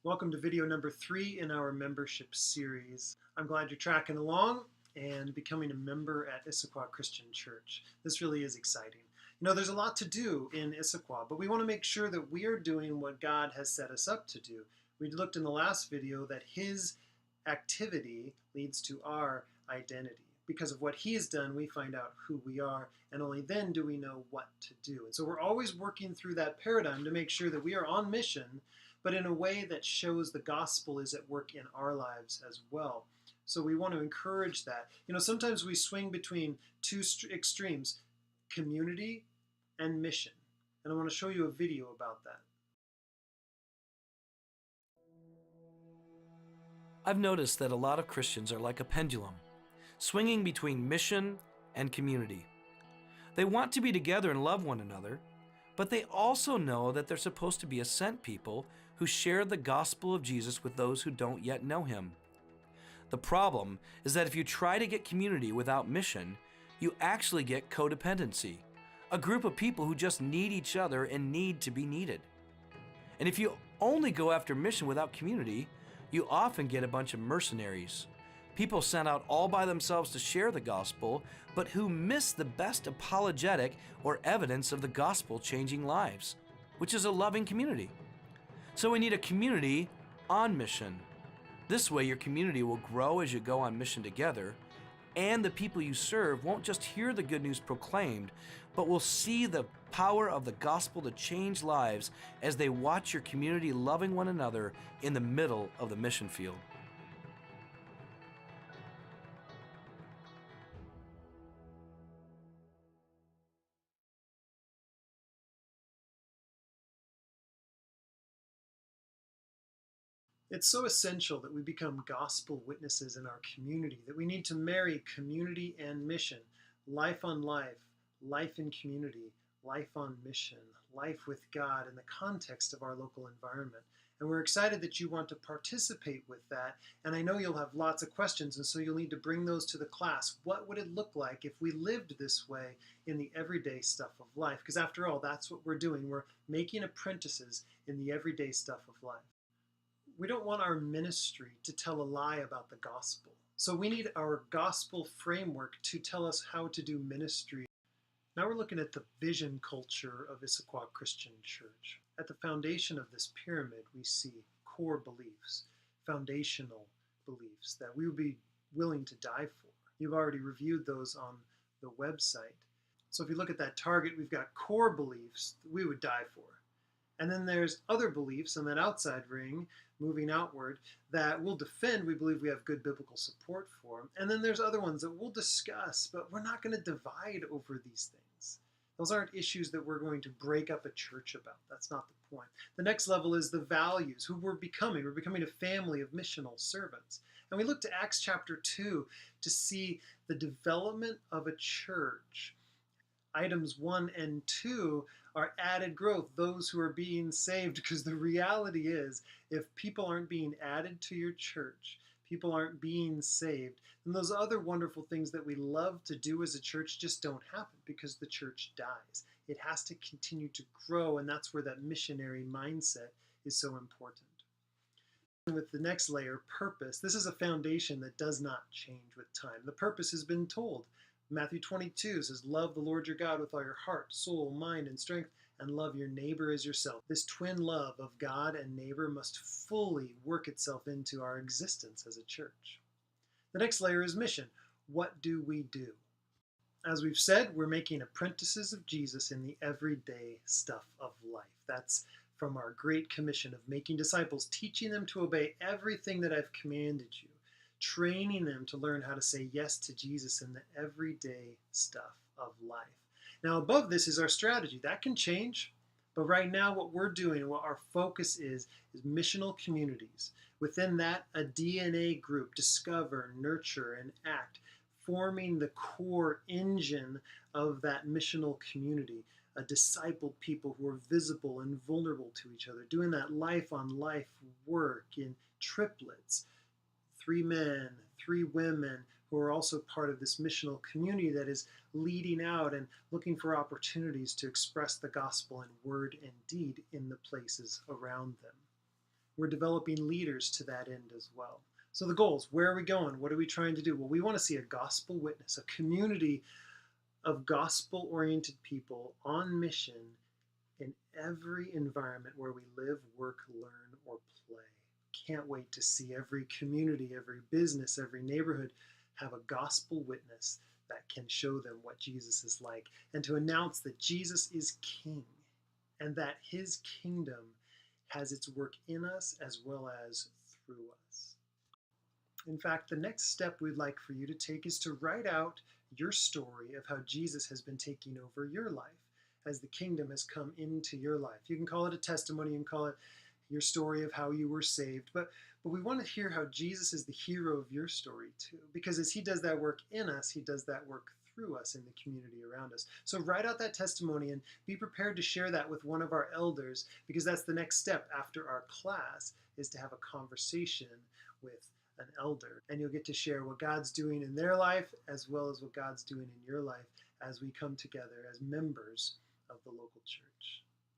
Welcome to video number 3 in our membership series. I'm glad you're tracking along and becoming a member at Issaquah Christian Church. This really is exciting. You know, there's a lot to do in Issaquah, but we want to make sure that we are doing what God has set us up to do. We looked in the last video that His activity leads to our identity. Because of what He has done, we find out who we are, and only then do we know what to do. And so we're always working through that paradigm to make sure that we are on mission, but in a way that shows the gospel is at work in our lives as well. So we want to encourage that. You know, sometimes we swing between two extremes, community and mission. And I want to show you a video about that. I've noticed that a lot of Christians are like a pendulum, swinging between mission and community. They want to be together and love one another, but they also know that they're supposed to be a sent people who share the gospel of Jesus with those who don't yet know Him. The problem is that if you try to get community without mission, you actually get codependency, a group of people who just need each other and need to be needed. And if you only go after mission without community, you often get a bunch of mercenaries, people sent out all by themselves to share the gospel, but who miss the best apologetic or evidence of the gospel changing lives, which is a loving community. So we need a community on mission. This way your community will grow as you go on mission together, and the people you serve won't just hear the good news proclaimed, but will see the power of the gospel to change lives as they watch your community loving one another in the middle of the mission field. It's so essential that we become gospel witnesses in our community, that we need to marry community and mission, life on life, life in community, life on mission, life with God in the context of our local environment. And we're excited that you want to participate with that. And I know you'll have lots of questions, and so you'll need to bring those to the class. What would it look like if we lived this way in the everyday stuff of life? Because after all, that's what we're doing. We're making apprentices in the everyday stuff of life. We don't want our ministry to tell a lie about the gospel. So we need our gospel framework to tell us how to do ministry. Now we're looking at the vision culture of Issaquah Christian Church. At the foundation of this pyramid, we see core beliefs, foundational beliefs that we would be willing to die for. You've already reviewed those on the website. So if you look at that target, we've got core beliefs that we would die for. And then there's other beliefs on that outside ring, moving outward, that we'll defend. We believe we have good biblical support for them. And then there's other ones that we'll discuss, but we're not going to divide over these things. Those aren't issues that we're going to break up a church about. That's not the point. The next level is the values, who we're becoming. We're becoming a family of missional servants. And we look to Acts chapter 2 to see the development of a church. Items 1 and 2 are added growth, those who are being saved, because the reality is, if people aren't being added to your church, people aren't being saved, then those other wonderful things that we love to do as a church just don't happen because the church dies. It has to continue to grow, and that's where that missionary mindset is so important. With the next layer, purpose. This is a foundation that does not change with time. The purpose has been told. Matthew 22 says, love the Lord your God with all your heart, soul, mind, and strength, and love your neighbor as yourself. This twin love of God and neighbor must fully work itself into our existence as a church. The next layer is mission. What do we do? As we've said, we're making apprentices of Jesus in the everyday stuff of life. That's from our great commission of making disciples, teaching them to obey everything that I've commanded you, training them to learn how to say yes to Jesus in the everyday stuff of life. Now, above this is our strategy. That can change, but right now what we're doing, what our focus is missional communities. Within that, a DNA group, discover, nurture, and act, forming the core engine of that missional community, a discipled people who are visible and vulnerable to each other, doing that life-on-life work in triplets, 3 men, 3 women who are also part of this missional community that is leading out and looking for opportunities to express the gospel in word and deed in the places around them. We're developing leaders to that end as well. So the goals, where are we going? What are we trying to do? Well, we want to see a gospel witness, a community of gospel-oriented people on mission in every environment where we live, work, learn, or play. Can't wait to see every community, every business, every neighborhood have a gospel witness that can show them what Jesus is like, and to announce that Jesus is King and that his kingdom has its work in us as well as through us. In fact, the next step we'd like for you to take is to write out your story of how Jesus has been taking over your life as the kingdom has come into your life. You can call it a testimony, you can call it your story of how you were saved, but we want to hear how Jesus is the hero of your story too, because as he does that work in us, he does that work through us in the community around us. So write out that testimony and be prepared to share that with one of our elders, because that's the next step after our class, is to have a conversation with an elder, and you'll get to share what God's doing in their life as well as what God's doing in your life as we come together as members of the local church.